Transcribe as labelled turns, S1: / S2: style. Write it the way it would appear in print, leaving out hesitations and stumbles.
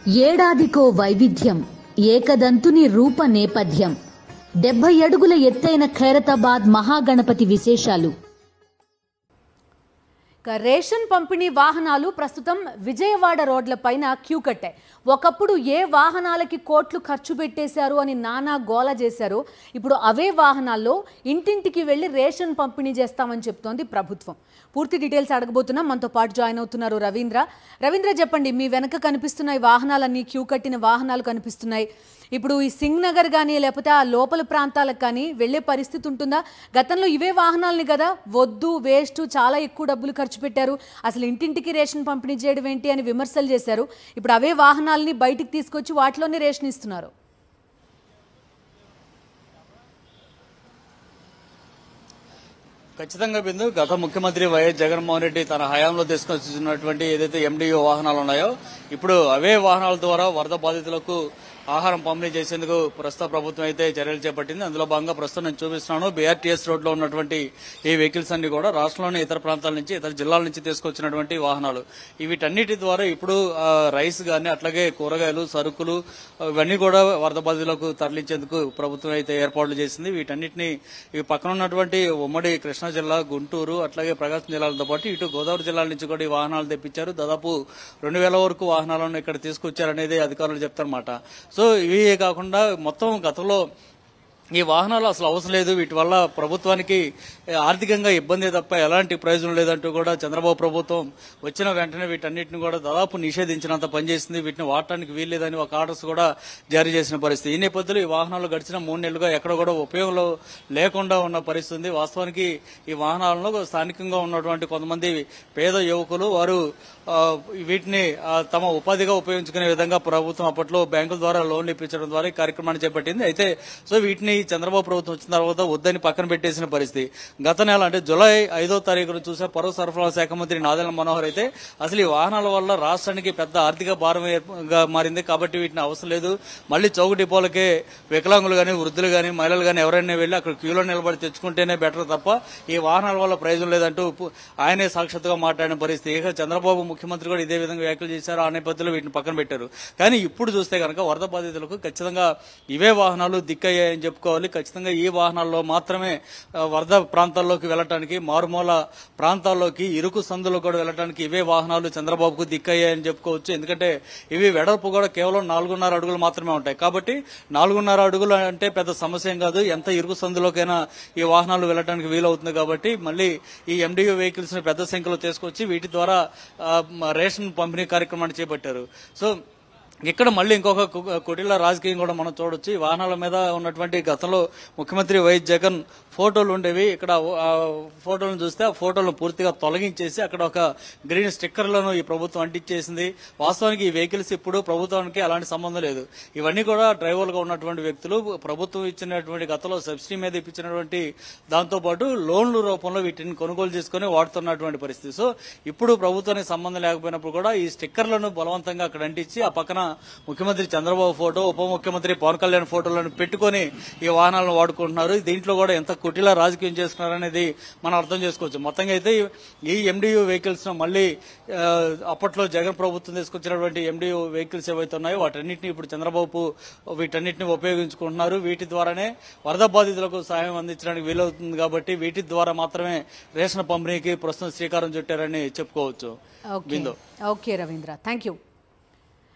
S1: ఏడాదికో వైవిధ్యం, ఏకదంతుని రూప నేపథ్యం. 70 అడుగుల ఎత్తైన ఖైరతాబాద్ మహాగణపతి విశేషాలు.
S2: రేషన్ పంపిణీ వాహనాలు ప్రస్తుతం విజయవాడ రోడ్లపైన క్యూ కట్టాయి. ఒకప్పుడు ఏ వాహనాలకి కోట్లు ఖర్చు పెట్టేశారు అని నానా గోల చేశారు. ఇప్పుడు అవే వాహనాల్లో ఇంటింటికి వెళ్లి రేషన్ పంపిణీ చేస్తామని చెప్తోంది ప్రభుత్వం. పూర్తి డీటెయిల్స్ అడగబోతున్నాం. మనతో పాటు జాయిన్ అవుతున్నారు రవీంద్ర. చెప్పండి, మీ వెనక కనిపిస్తున్న వాహనాలన్నీ క్యూ కట్టిన వాహనాలు కనిపిస్తున్నాయి. ఇప్పుడు ఈ సింగ్ నగర్ కానీ లేకపోతే ఆ లోపల ప్రాంతాలకు కానీ వెళ్లే పరిస్థితి ఉంటుందా? గతంలో ఇవే వాహనాలని కదా వద్దు, వేస్ట్, చాలా ఎక్కువ డబ్బులు ఖర్చు పెట్టారు, అసలు ఇంటింటికి రేషన్ పంపిణీ చేయడం ఏంటి అని విమర్శలు చేశారు. ఇప్పుడు అవే వాహనాలని బయటికి తీసుకొచ్చి వాటిలోనే రేషన్ ఇస్తున్నారు.
S3: ఖచ్చితంగా బిందు, గత ముఖ్యమంత్రి వైఎస్ జగన్మోహన్ రెడ్డి తన హయాంలో తీసుకొచ్చినటువంటి ఏదైతే ఎండిఓ వాహనాలు ఉన్నాయో ఇప్పుడు అవే వాహనాల ద్వారా వరద బాధితులకు ఆహారం పంపిణీ చేసేందుకు ప్రస్తుత ప్రభుత్వం అయితే చర్యలు చేపట్టింది. అందులో భాగంగా ప్రస్తుతం నేను చూపిస్తున్నాను బీఆర్టీఎస్ రోడ్ లో ఉన్నటువంటి ఈ వెహికల్స్ అన్ని కూడా రాష్ట్రంలోని ఇతర ప్రాంతాల నుంచి, ఇతర జిల్లాల నుంచి తీసుకొచ్చినటువంటి వాహనాలు. వీటన్నిటి ద్వారా ఇప్పుడు రైస్ గాని అట్లాగే కూరగాయలు, సరుకులు ఇవన్నీ కూడా వరద బాధితులకు తరలించేందుకు ప్రభుత్వం అయితే ఏర్పాట్లు చేసింది. వీటన్నిటిని ఈ పక్కన ఉన్నటువంటి ఉమ్మడి కృష్ణా జిల్లా, గుంటూరు అట్లాగే ప్రకాశం జిల్లాలతో పాటు ఇటు గోదావరి జిల్లాల నుంచి కూడా ఈ వాహనాలు తెప్పించారు. దాదాపు 2000 వరకు వాహనాలను ఇక్కడ తీసుకొచ్చారనేది అధికారులు చెప్తారన్నమాట. సో ఇవి కాకుండా మొత్తం గతంలో ఈ వాహనాలు అసలు అవసరం లేదు, వీటి వల్ల ప్రభుత్వానికి ఆర్థికంగా ఇబ్బంది తప్ప ఎలాంటి ప్రయోజనం లేదంటూ కూడా చంద్రబాబు ప్రభుత్వం వచ్చిన వెంటనే వీటన్నిటిని కూడా దాదాపు నిషేధించినంత పనిచేసింది. వీటిని వాడటానికి వీల్లేదని ఒక ఆర్డర్స్ కూడా జారీ చేసిన పరిస్థితి. ఈ నేపథ్యంలో ఈ వాహనాలు గడిచిన 3 నెలలుగా ఎక్కడ కూడా ఉపయోగంలో లేకుండా ఉన్న పరిస్థితి ఉంది. వాస్తవానికి ఈ వాహనాలను స్థానికంగా ఉన్నటువంటి కొంతమంది పేద యువకులు వారు వీటిని తమ ఉపాధిగా ఉపయోగించుకునే విధంగా ప్రభుత్వం అప్పట్లో బ్యాంకుల ద్వారా లోన్లు ఇప్పించడం ద్వారా ఈ కార్యక్రమాన్ని చేపట్టింది. అయితే సో వీటిని చంద్రబాబు ప్రభుత్వం వచ్చిన తర్వాత వద్దని పక్కన పెట్టేసిన పరిస్థితి. గత నెల అంటే జూలై 5వ తారీఖున చూసే పౌర సరఫరాల శాఖ మంత్రి నాదెళ్ల మనోహర్ అయితే అసలు ఈ వాహనాల వల్ల రాష్ట్రానికి పెద్ద ఆర్థిక భారంగా మారింది కాబట్టి వీటిని అవసరం లేదు, మళ్లీ చౌక డిపోలకే వికలాంగులు గాని, వృద్ధులు గాని, మహిళలు గాని ఎవరైనా వెళ్లి అక్కడ క్యూలో నిలబడి తెచ్చుకుంటేనే బెటర్ తప్ప ఈ వాహనాల వల్ల ప్రయోజనం లేదంటూ ఆయనే సాక్షాత్తుగా మాట్లాడిన పరిస్థితి. ఇక చంద్రబాబు ముఖ్యమంత్రి కూడా ఇదే విధంగా వ్యాఖ్యలు చేశారు. ఆ నేపథ్యంలో వీటిని పక్కన పెట్టారు. కానీ ఇప్పుడు చూస్తే కనుక వరద బాధితులకు ఖచ్చితంగా ఇవే వాహనాలు దిక్కయ్యాయని చెప్పుకోవాలి. ఖచ్చితంగా ఈ వాహనాల్లో మాత్రమే వరద ప్రాంతాల్లోకి వెళ్లడానికి, మారుమూల ప్రాంతాల్లోకి, ఇరుకు సందులో కూడా వెళ్లడానికి ఇవే వాహనాలు చంద్రబాబుకు దిక్కయ్యాయని చెప్పుకోవచ్చు. ఎందుకంటే ఇవి వెడల్పు కూడా కేవలం 4.5 అడుగులు మాత్రమే ఉంటాయి. కాబట్టి 4.5 అడుగులు అంటే పెద్ద సమస్య ఏం కాదు, ఎంత ఇరుకు సందులోకైనా ఈ వాహనాలు వెళ్లడానికి వీలవుతుంది. కాబట్టి మళ్లీ ఈ ఎండియూ వెహికల్స్ ని పెద్ద సంఖ్యలో తీసుకొచ్చి వీటి ద్వారా రేషన్ పంపిణీ కార్యక్రమాన్ని చేపట్టారు. సో ఇక్కడ మళ్ళీ ఇంకొక కుటిల రాజకీయం కూడా మనం చూడొచ్చు. ఈ వాహనాల మీద ఉన్నటువంటి గతంలో ముఖ్యమంత్రి వైఎస్ జగన్ ఫోటోలు ఉండేవి. ఇక్కడ ఫోటోలను చూస్తే ఆ ఫోటోలను పూర్తిగా తొలగించేసి అక్కడ ఒక గ్రీన్ స్టిక్కర్లను ఈ ప్రభుత్వం అంటించేసింది. వాస్తవానికి ఈ వెహికల్స్ ఇప్పుడు ప్రభుత్వానికి అలాంటి సంబంధం లేదు. ఇవన్నీ కూడా డ్రైవర్లుగా ఉన్నటువంటి వ్యక్తులు ప్రభుత్వం ఇచ్చినటువంటి గతంలో సబ్సిడీ మీద ఇప్పించినటువంటి దాంతోపాటు లోన్ల రూపంలో వీటిని కొనుగోలు చేసుకుని వాడుతున్నటువంటి పరిస్థితి. సో ఇప్పుడు ప్రభుత్వానికి సంబంధం లేకపోయినప్పుడు కూడా ఈ స్టిక్కర్లను బలవంతంగా అక్కడ అంటించి ఆ పక్కన ముఖ్యమంత్రి చంద్రబాబు ఫోటో, ఉప ముఖ్యమంత్రి పవన్ కళ్యాణ్ ఫోటోలను పెట్టుకుని ఈ వాహనాలను వాడుకుంటున్నారు. దీంట్లో కూడా ఎంత కుటిల రాజకీయం చేస్తున్నారనేది మనం అర్థం చేసుకోవచ్చు. మొత్తంగా అయితే ఈ ఎండియూ వెహికల్స్ ను మళ్లీ అప్పట్లో జగన్ ప్రభుత్వం తీసుకొచ్చినటువంటి ఎండియూ వెహికల్స్ ఏవైతే ఉన్నాయో వాటన్నింటినీ ఇప్పుడు చంద్రబాబు వీటన్నిటిని ఉపయోగించుకుంటున్నారు. వీటి ద్వారానే వరద బాధితులకు సహాయం అందించడానికి వీలవుతుంది. కాబట్టి వీటి ద్వారా మాత్రమే రేషన్ పంపిణీకి ప్రస్తుతం శ్రీకారం చుట్టారని చెప్పుకోవచ్చు.
S2: Okay Ravindra, thank you.